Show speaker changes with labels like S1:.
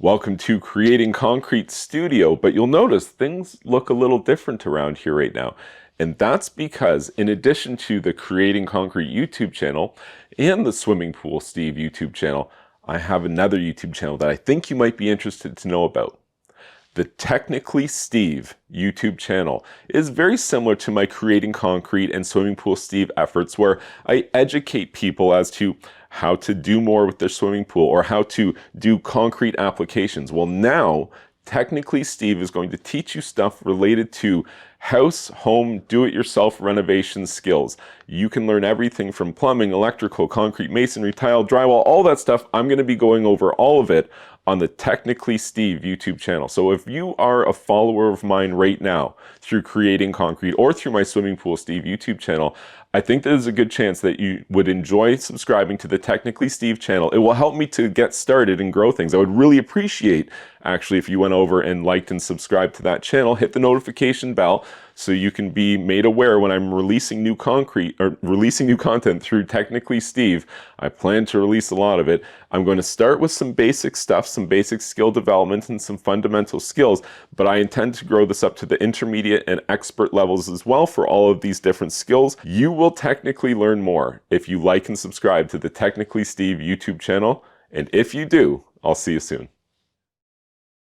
S1: Welcome to Creating Concrete Studio, but you'll notice things look a little different around here right now. And that's because in addition to the Creating Concrete YouTube channel and the Swimming Pool Steve YouTube channel, I have another YouTube channel that I think you might be interested to know about. The Technically Steve YouTube channel is very similar to my Creating Concrete and Swimming Pool Steve efforts, where I educate people as to how to do more with their swimming pool or how to do concrete applications. Well, now Technically Steve is going to teach you stuff related to house, home, do-it-yourself renovation skills. You can learn everything from plumbing, electrical, concrete, masonry, tile, drywall, all that stuff. I'm going to be going over all of it on the Technically Steve YouTube channel. So if you are a follower of mine right now through Creating Concrete or through my Swimming Pool Steve YouTube channel, I think there's a good chance that you would enjoy subscribing to the Technically Steve channel. It will help me to get started and grow things. I would really appreciate actually if you went over and liked and subscribed to that channel, hit the notification bell so you can be made aware when I'm releasing new content through Technically Steve. I plan to release a lot of it. I'm going to start with some basic stuff, some basic skill development and some fundamental skills, but I intend to grow this up to the intermediate and expert levels as well for all of these different skills. You will technically learn more if you like and subscribe to the Technically Steve YouTube channel, and if you do, I'll see you soon.